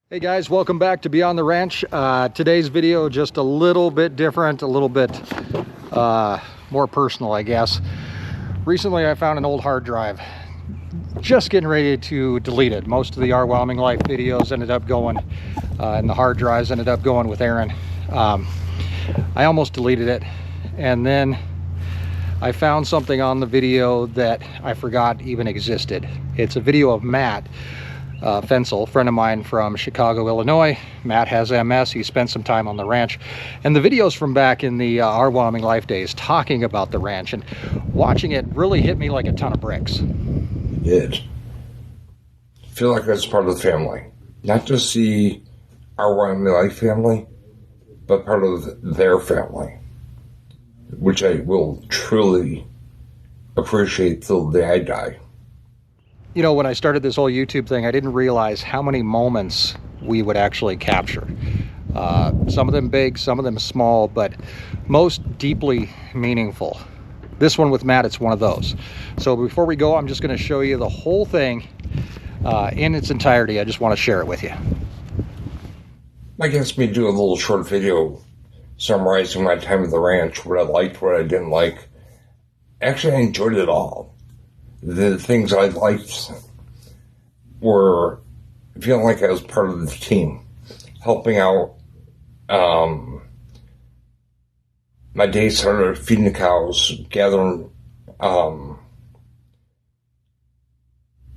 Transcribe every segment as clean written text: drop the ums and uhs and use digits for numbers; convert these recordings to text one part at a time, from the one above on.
Hey guys, welcome back to Beyond the Ranch. Today's video just a little bit different, a little bit more personal, I guess. Recently I found an old hard drive, just getting ready to delete it. Most of the Our Wyoming Life videos ended up going, and the hard drives ended up going with Aaron. I almost deleted it, and then I found something on the video that I forgot even existed. It's a video of Matt Fensel, a friend of mine from Chicago, Illinois. Matt has MS. He spent some time on the ranch, and the videos from back in the Our Wyoming Life days talking about the ranch, and watching it really hit me like a ton of bricks. It did. I feel like that's part of the family. Not just the Our Wyoming Life family, but part of their family, which I will truly appreciate till the day I die. You know, when I started this whole YouTube thing, I didn't realize how many moments we would actually capture. Some of them big, some of them small, but most deeply meaningful. This one with Matt, it's one of those. So before we go, I'm just going to show you the whole thing in its entirety. I just want to share it with you. I guess me do a little short video summarizing my time at the ranch, what I liked, what I didn't like. Actually, I enjoyed it all. The things I liked were feeling like I was part of the team, helping out. My day started feeding the cows, gathering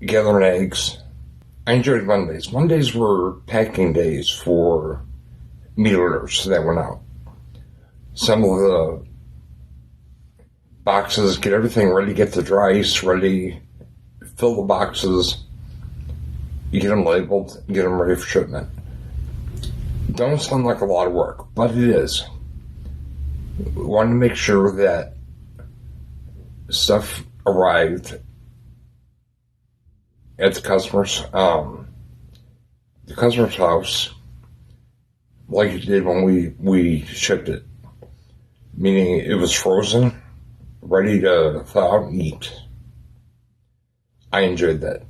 eggs. I enjoyed Mondays. Mondays were packing days for meat orders that went out. Some of the boxes, get everything ready, get the dry ice ready, fill the boxes, you get them labeled, get them ready for shipment. Don't sound like a lot of work, but it is. We wanted to make sure that stuff arrived at the customer's house like it did when we shipped it. Meaning it was frozen, ready to thaw out and eat. I enjoyed that.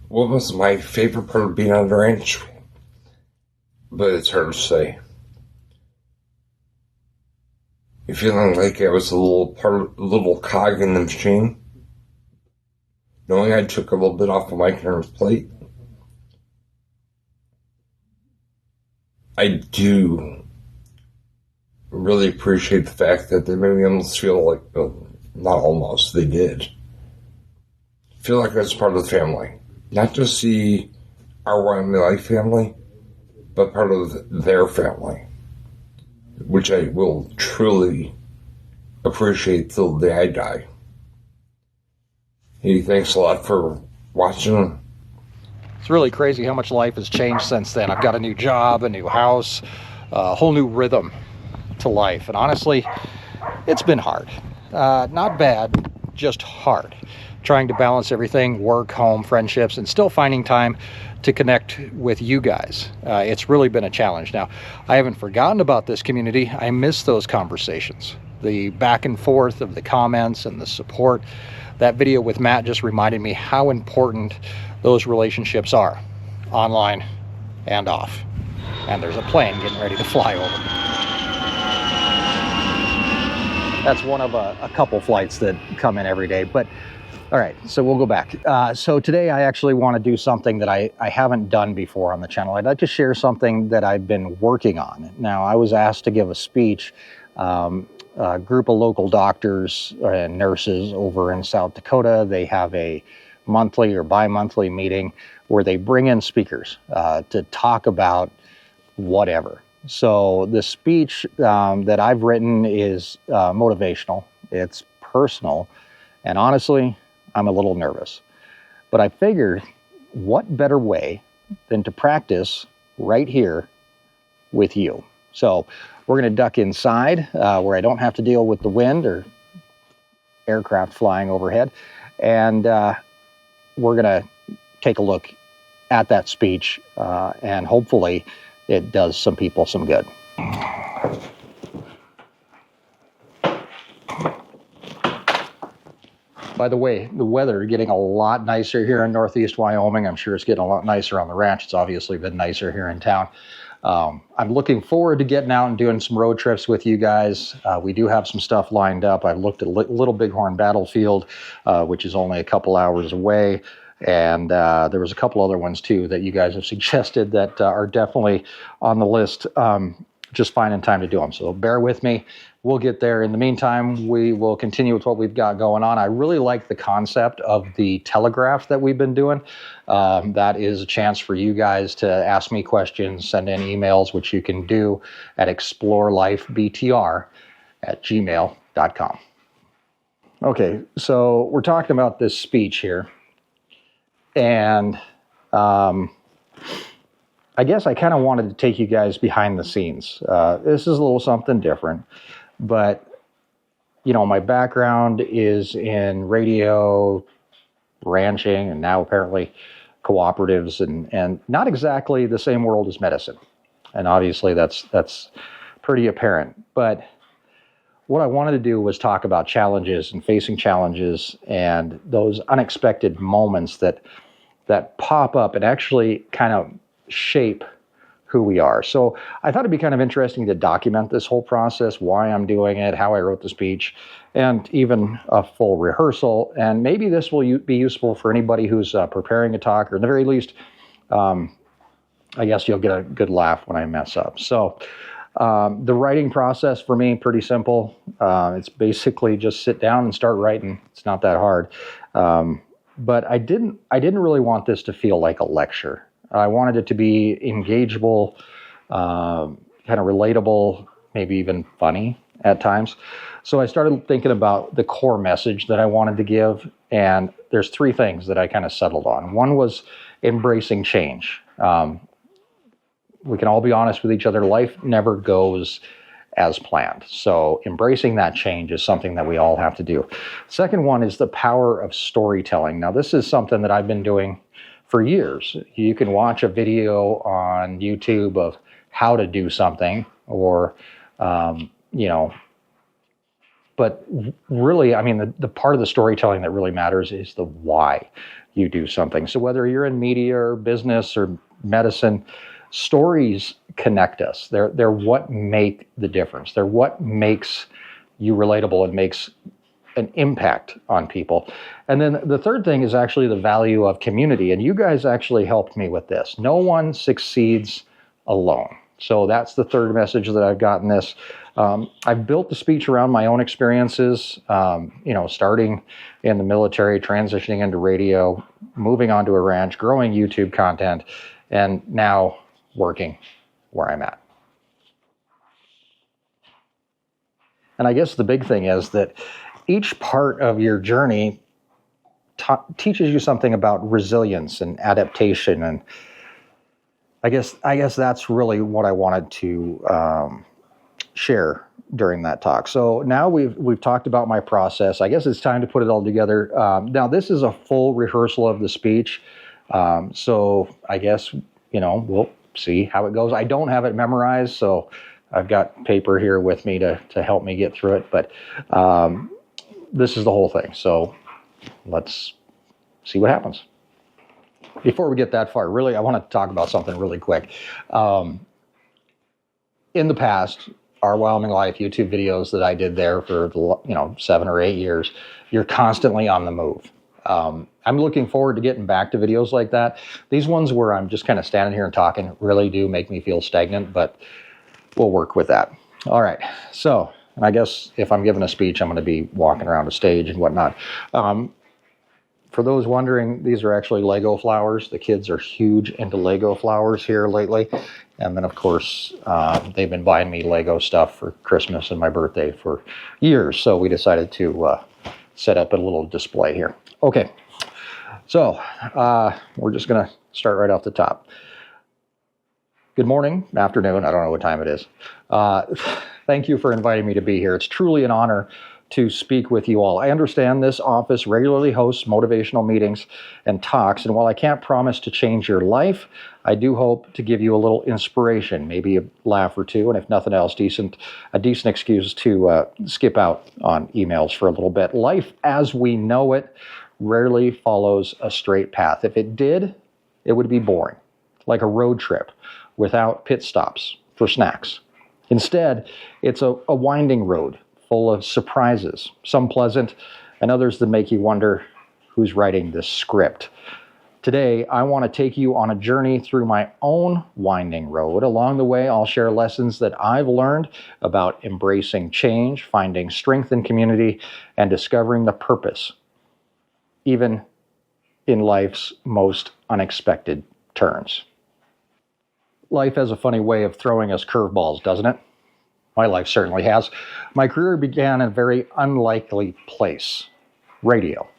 What was my favorite part of being on the ranch? But it's hard to say. Feeling like I was a little cog in the machine. Knowing I took a little bit off of Mike Aaron's plate. I do really appreciate the fact that they made me almost feel like, not almost, they did. Feel like that's part of the family. Not just the Our Wyoming Life family, but part of their family, which I will truly appreciate till the day I die. Hey, thanks a lot for watching. It's really crazy how much life has changed since then. I've got a new job, a new house, a whole new rhythm to life. And honestly, it's been hard. Not bad, just hard. Trying to balance everything, work, home, friendships, and still finding time to connect with you guys. It's really been a challenge. Now, I haven't forgotten about this community. I miss those conversations, the back and forth of the comments and the support. That video with Matt just reminded me how important those relationships are, online and off. And there's a plane getting ready to fly over. That's one of a couple flights that come in every day. But all right, so we'll go back. So today I actually want to do something that I haven't done before on the channel. I'd like to share something that I've been working on. Now, I was asked to give a speech. A group of local doctors and nurses over in South Dakota, they have a monthly or bi-monthly meeting where they bring in speakers to talk about whatever. So the speech that I've written is motivational. It's personal. And honestly, I'm a little nervous. But I figured, what better way than to practice right here with you? So we're going to duck inside where I don't have to deal with the wind or aircraft flying overhead. And we're going to take a look at that speech, and hopefully it does some people some good. By the way, the weather is getting a lot nicer here in Northeast Wyoming. I'm sure it's getting a lot nicer on the ranch. It's obviously been nicer here in town. I'm looking forward to getting out and doing some road trips with you guys. We do have some stuff lined up. I've looked at Little Bighorn Battlefield, which is only a couple hours away. And there was a couple other ones too that you guys have suggested that are definitely on the list. Just finding time to do them. So bear with me. We'll get there. In the meantime, we will continue with what we've got going on. I really like the concept of the telegraph that we've been doing. That is a chance for you guys to ask me questions, send in emails, which you can do at explorelifebtr@gmail.com. Okay, so we're talking about this speech here. And I guess I kind of wanted to take you guys behind the scenes. This is a little something different, but you know, my background is in radio, ranching, and now apparently cooperatives, and not exactly the same world as medicine. And obviously that's pretty apparent. But what I wanted to do was talk about challenges and facing challenges and those unexpected moments that pop up and actually kind of shape who we are. So I thought it'd be kind of interesting to document this whole process, why I'm doing it, how I wrote the speech, and even a full rehearsal. And maybe this will be useful for anybody who's preparing a talk, or at the very least, I guess you'll get a good laugh when I mess up. So the writing process for me, pretty simple. It's basically just sit down and start writing. It's not that hard. But I didn't really want this to feel like a lecture. I wanted it to be engageable, kind of relatable, maybe even funny at times. So I started thinking about the core message that I wanted to give, and there's three things that I kind of settled on. One was embracing change. We can all be honest with each other. Life never goes as planned. So embracing that change is something that we all have to do. Second one is the power of storytelling. Now, this is something that I've been doing for years. You can watch a video on YouTube of how to do something, or, but really, I mean, the part of the storytelling that really matters is the why you do something. So whether you're in media or business or medicine, stories connect us. They're what make the difference. They're what makes you relatable and makes an impact on people. And then the third thing is actually the value of community. And you guys actually helped me with this. No one succeeds alone. So that's the third message that I've gotten this. I've built the speech around my own experiences, starting in the military, transitioning into radio, moving on to a ranch, growing YouTube content, and now working where I'm at. And I guess the big thing is that each part of your journey teaches you something about resilience and adaptation. And I guess that's really what I wanted to share during that talk. So now we've talked about my process. I guess it's time to put it all together. Now this is a full rehearsal of the speech. So I guess, we'll see how it goes. I don't have it memorized, so I've got paper here with me to help me get through it. But this is the whole thing. So let's see what happens. Before we get that far, really, I want to talk about something really quick. In the past, Our Wyoming Life YouTube videos that I did there for 7 or 8 years, you're constantly on the move. I'm looking forward to getting back to videos like that. These ones where I'm just kind of standing here and talking really do make me feel stagnant, but we'll work with that. All right. So, and I guess if I'm giving a speech, I'm going to be walking around a stage and whatnot. For those wondering, these are actually Lego flowers. The kids are huge into Lego flowers here lately. And then, of course, they've been buying me Lego stuff for Christmas and my birthday for years. So we decided to set up a little display here. Okay, so we're just going to start right off the top. Good morning, afternoon, I don't know what time it is. Thank you for inviting me to be here. It's truly an honor to speak with you all. I understand this office regularly hosts motivational meetings and talks, and while I can't promise to change your life, I do hope to give you a little inspiration, maybe a laugh or two, and if nothing else, a decent excuse to skip out on emails for a little bit. Life as we know it rarely follows a straight path. If it did, it would be boring, like a road trip without pit stops for snacks. Instead, it's a winding road full of surprises, some pleasant and others that make you wonder who's writing this script. Today, I want to take you on a journey through my own winding road. Along the way, I'll share lessons that I've learned about embracing change, finding strength in community, and discovering the purpose, even in life's most unexpected turns. Life has a funny way of throwing us curveballs, doesn't it? My life certainly has. My career began in a very unlikely place, radio.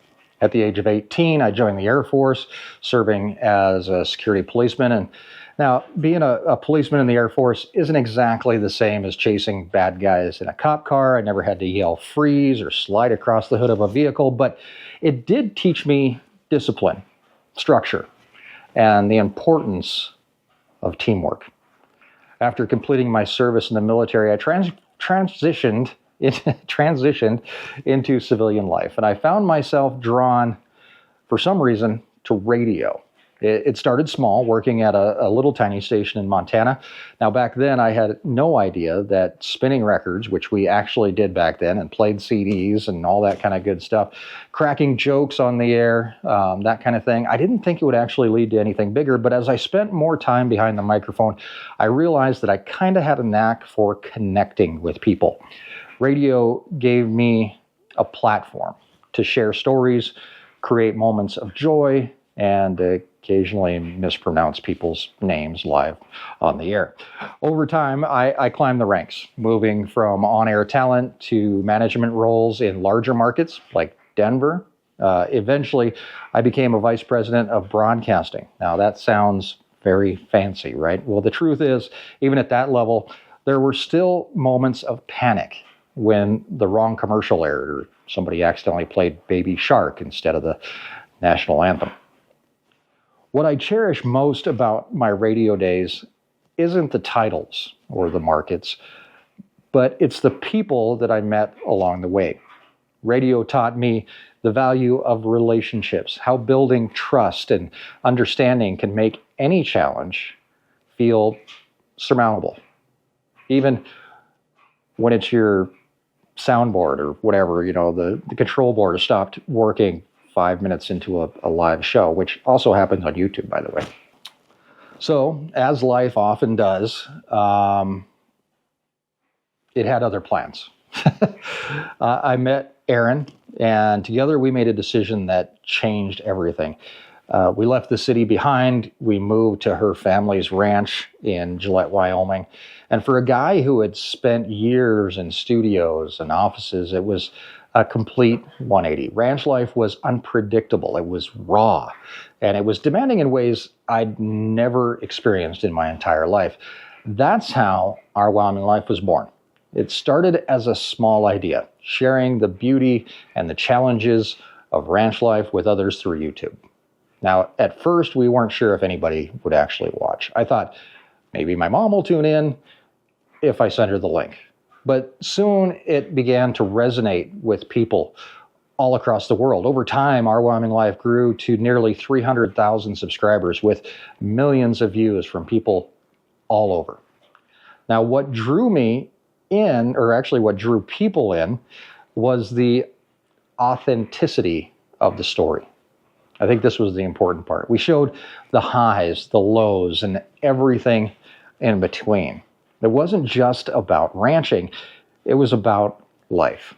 At the age of 18, I joined the Air Force, serving as a security policeman. And now, being a policeman in the Air Force isn't exactly the same as chasing bad guys in a cop car. I never had to yell freeze or slide across the hood of a vehicle, but it did teach me discipline, structure, and the importance of teamwork. After completing my service in the military, I transitioned into civilian life, and I found myself drawn, for some reason, to radio. It started small, working at a little tiny station in Montana. Now, back then, I had no idea that spinning records, which we actually did back then, and played CDs and all that kind of good stuff, cracking jokes on the air, that kind of thing, I didn't think it would actually lead to anything bigger. But as I spent more time behind the microphone, I realized that I kind of had a knack for connecting with people. Radio gave me a platform to share stories, create moments of joy, and occasionally mispronounce people's names live on the air. Over time, I climbed the ranks, moving from on-air talent to management roles in larger markets like Denver. Eventually, I became a vice president of broadcasting. Now, that sounds very fancy, right? Well, the truth is, even at that level, there were still moments of panic when the wrong commercial aired or somebody accidentally played Baby Shark instead of the national anthem. What I cherish most about my radio days isn't the titles or the markets, but it's the people that I met along the way. Radio taught me the value of relationships, how building trust and understanding can make any challenge feel surmountable. Even when it's your soundboard or whatever, the control board has stopped working 5 minutes into a live show, which also happens on YouTube, by the way. So, as life often does, it had other plans. I met Erin, and together we made a decision that changed everything. We left the city behind. We moved to her family's ranch in Gillette, Wyoming. And for a guy who had spent years in studios and offices, it was a complete 180. Ranch life was unpredictable. It was raw, and it was demanding in ways I'd never experienced in my entire life. That's how Our Wyoming Life was born. It started as a small idea, sharing the beauty and the challenges of ranch life with others through YouTube. Now, at first, we weren't sure if anybody would actually watch. I thought, maybe my mom will tune in if I send her the link. But soon it began to resonate with people all across the world. Over time, Our Wyoming Life grew to nearly 300,000 subscribers with millions of views from people all over. Now, what drew me in, or actually what drew people in, was the authenticity of the story. I think this was the important part. We showed the highs, the lows, and everything in between. It wasn't just about ranching, it was about life.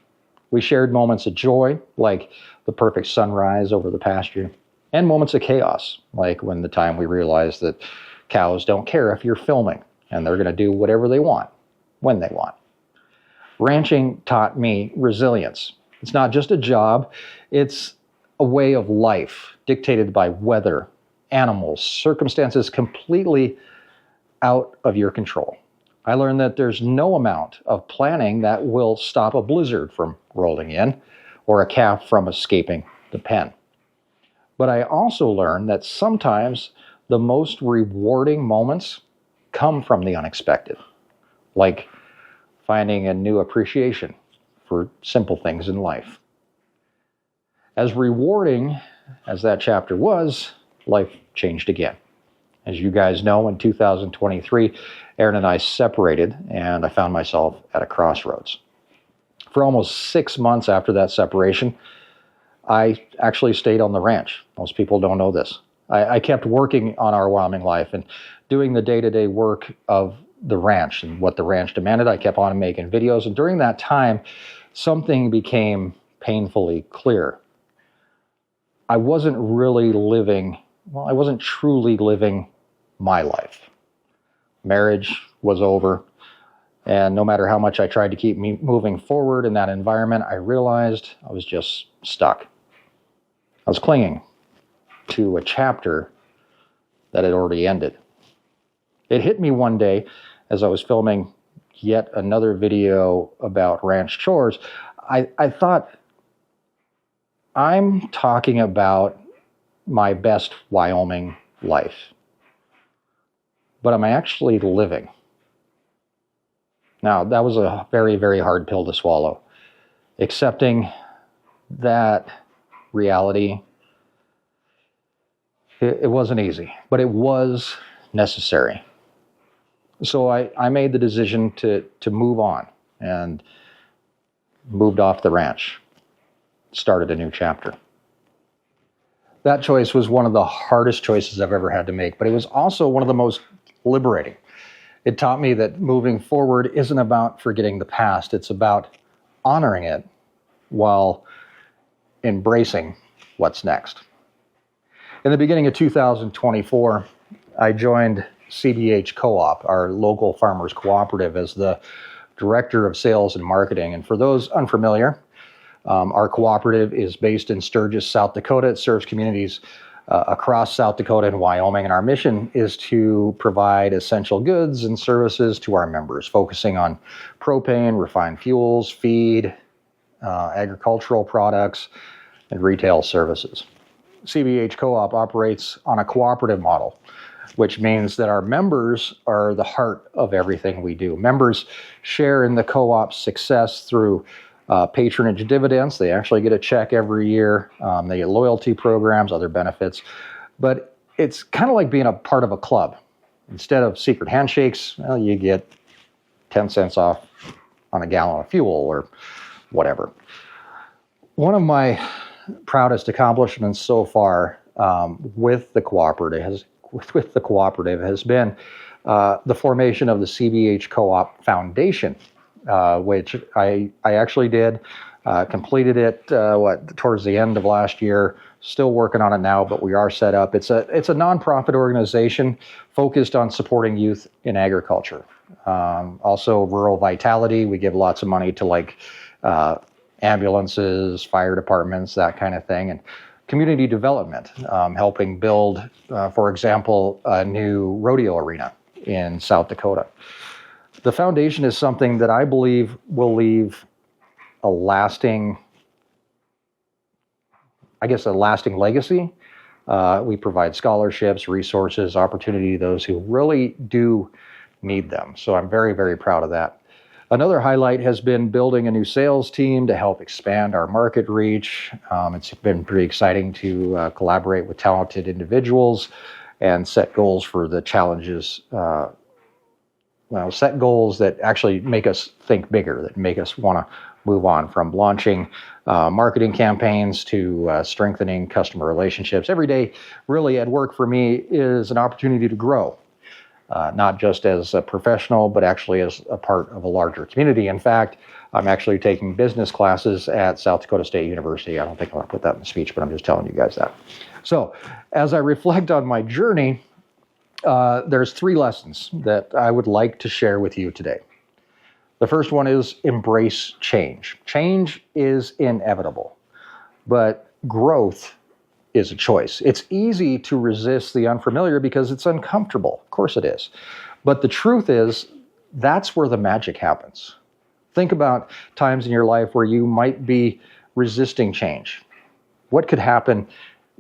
We shared moments of joy, like the perfect sunrise over the pasture, and moments of chaos, like when the time we realized that cows don't care if you're filming, and they're going to do whatever they want, when they want. Ranching taught me resilience. It's not just a job, it's a way of life dictated by weather, animals, circumstances completely out of your control. I learned that there's no amount of planning that will stop a blizzard from rolling in or a calf from escaping the pen. But I also learned that sometimes The most rewarding moments come from the unexpected, like finding a new appreciation for simple things in life. As rewarding as that chapter was, life changed again. As you guys know, in 2023, Erin and I separated, and I found myself at a crossroads. For almost 6 months after that separation, I actually stayed on the ranch. Most people don't know this. I kept working on Our Wyoming Life and doing the day-to-day work of the ranch and what the ranch demanded. I kept on making videos, and during that time, something became painfully clear. I wasn't truly living my life. Marriage was over, and no matter how much I tried to keep me moving forward in that environment, I realized I was just stuck. I was clinging to a chapter that had already ended. It hit me one day as I was filming yet another video about ranch chores. I thought, I'm talking about my best Wyoming life, but am I actually living? Now, that was a very, very hard pill to swallow. Accepting that reality, it wasn't easy, but it was necessary. So I made the decision to move on and moved off the ranch, started a new chapter. That choice was one of the hardest choices I've ever had to make, but it was also one of the most liberating. It taught me that moving forward isn't about forgetting the past. It's about honoring it while embracing what's next. In the beginning of 2024, I joined CBH Co-op, our local farmers cooperative, as the Director of Sales and Marketing. And for those unfamiliar, our cooperative is based in Sturgis, South Dakota. It serves communities across South Dakota and Wyoming, and our mission is to provide essential goods and services to our members, focusing on propane, refined fuels, feed, agricultural products, and retail services. CBH Co-op operates on a cooperative model, which means that our members are the heart of everything we do. Members share in the co-op's success through patronage dividends. They actually get a check every year. They get loyalty programs, other benefits. But it's kind of like being a part of a club. Instead of secret handshakes, well, you get 10 cents off on a gallon of fuel or whatever. One of my proudest accomplishments so far with the cooperative has been the formation of the CBH Co-op Foundation, which I actually did, completed it towards the end of last year. Still working on it now, but we are set up. It's a nonprofit organization focused on supporting youth in agriculture. Also rural vitality. We give lots of money to ambulances, fire departments, that kind of thing, and community development, helping build, for example, a new rodeo arena in South Dakota. The foundation is something that I believe will leave a lasting legacy. We provide scholarships, resources, opportunity to those who really do need them. So I'm very, very proud of that. Another highlight has been building a new sales team to help expand our market reach. It's been pretty exciting to collaborate with talented individuals and set goals for the challenges. Set goals that actually make us think bigger, that make us want to move on, from launching marketing campaigns to strengthening customer relationships. Every day, really, at work for me is an opportunity to grow. Not just as a professional, but actually as a part of a larger community. In fact, I'm actually taking business classes at South Dakota State University. I don't think I'll put that in the speech, but I'm just telling you guys that. So as I reflect on my journey, there's 3 lessons that I would like to share with you today. The first one is embrace change. Change is inevitable, but growth is a choice. It's easy to resist the unfamiliar because it's uncomfortable. Of course it is. But the truth is, that's where the magic happens. Think about times in your life where you might be resisting change. What could happen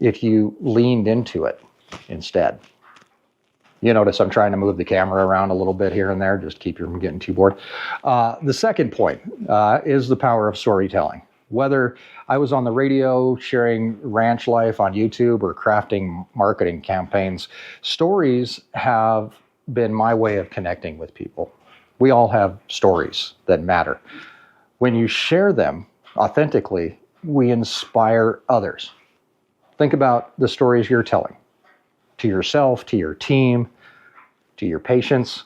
if you leaned into it instead? You notice I'm trying to move the camera around a little bit here and there, just keep you from getting too bored. The second point is the power of storytelling. Whether I was on the radio sharing ranch life on YouTube or crafting marketing campaigns, stories have been my way of connecting with people. We all have stories that matter. When you share them authentically, we inspire others. Think about the stories you're telling to yourself, to your team, to your patients.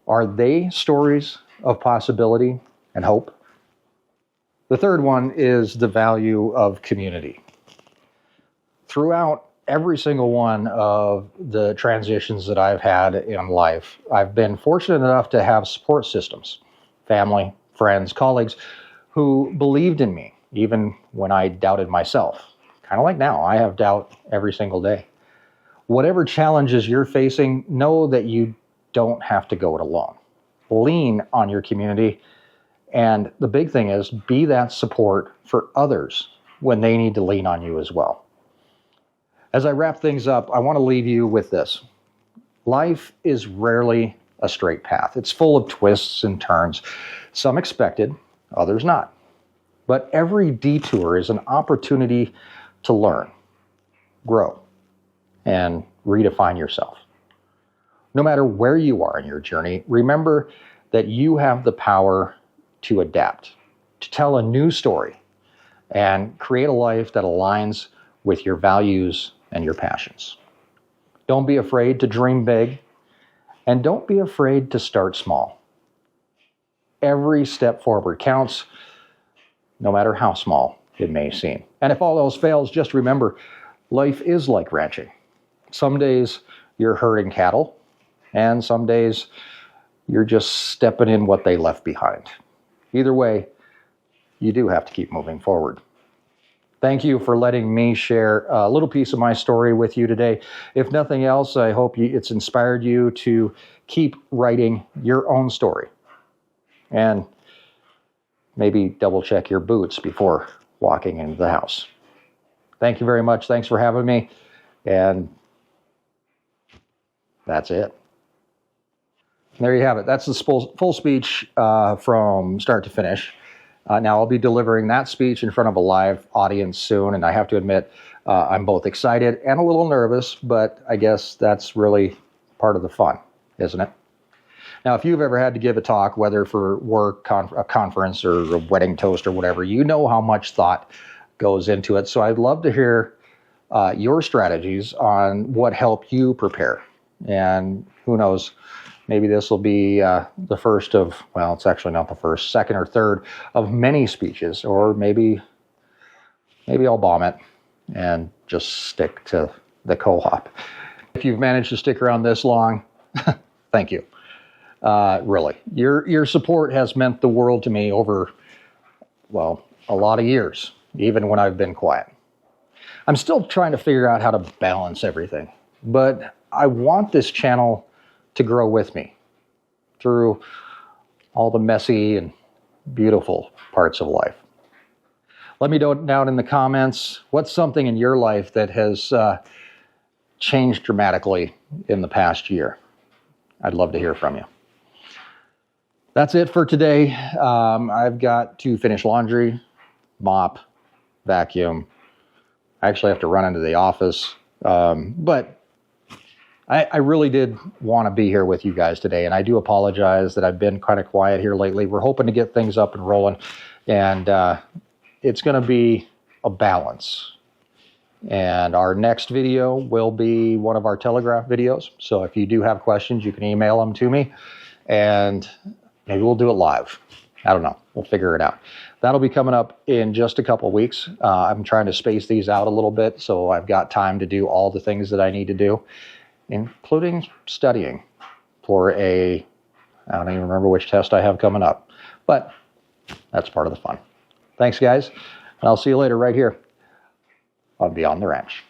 Are they stories of possibility and hope? The third one is the value of community. Throughout every single one of the transitions that I've had in life, I've been fortunate enough to have support systems, family, friends, colleagues who believed in me, even when I doubted myself. Kind of like now, I have doubt every single day. Whatever challenges you're facing, know that you don't have to go it alone. Lean on your community. And the big thing is, be that support for others when they need to lean on you as well. As I wrap things up, I want to leave you with this. Life is rarely a straight path. It's full of twists and turns, some expected, others not. But every detour is an opportunity to learn, grow, and redefine yourself. No matter where you are in your journey, remember that you have the power to adapt, to tell a new story, and create a life that aligns with your values and your passions. Don't be afraid to dream big, and don't be afraid to start small. Every step forward counts, no matter how small it may seem. And if all else fails, just remember, life is like ranching. Some days you're herding cattle, and some days you're just stepping in what they left behind. Either way, you do have to keep moving forward. Thank you for letting me share a little piece of my story with you today. If nothing else, I hope it's inspired you to keep writing your own story. And maybe double check your boots before walking into the house. Thank you very much. Thanks for having me. And that's it. There you have it. That's the full speech from start to finish. Now, I'll be delivering that speech in front of a live audience soon, and I have to admit, I'm both excited and a little nervous, but I guess that's really part of the fun, isn't it? Now, if you've ever had to give a talk, whether for work, a conference, or a wedding toast or whatever, you know how much thought goes into it. So I'd love to hear your strategies on what helped you prepare. And who knows, maybe this will be the first of, well, it's actually not the first, second or third of many speeches, or maybe I'll bomb it and just stick to the co-op. If you've managed to stick around this long, thank you. Really, your support has meant the world to me over, well, a lot of years, even when I've been quiet. I'm still trying to figure out how to balance everything, but I want this channel to grow with me through all the messy and beautiful parts of life. Let me know down in the comments, what's something in your life that has changed dramatically in the past year? I'd love to hear from you. That's it for today. I've got to finish laundry, mop, vacuum. I actually have to run into the office, but I really did want to be here with you guys today, and I do apologize that I've been kind of quiet here lately. We're hoping to get things up and rolling, and it's going to be a balance. And our next video will be one of our Telegraph videos. So if you do have questions, you can email them to me, and maybe we'll do it live. I don't know. We'll figure it out. That'll be coming up in just a couple of weeks. I'm trying to space these out a little bit so I've got time to do all the things that I need to do, including studying for I don't even remember which test I have coming up, but that's part of the fun. Thanks, guys, and I'll see you later right here on Beyond the Ranch.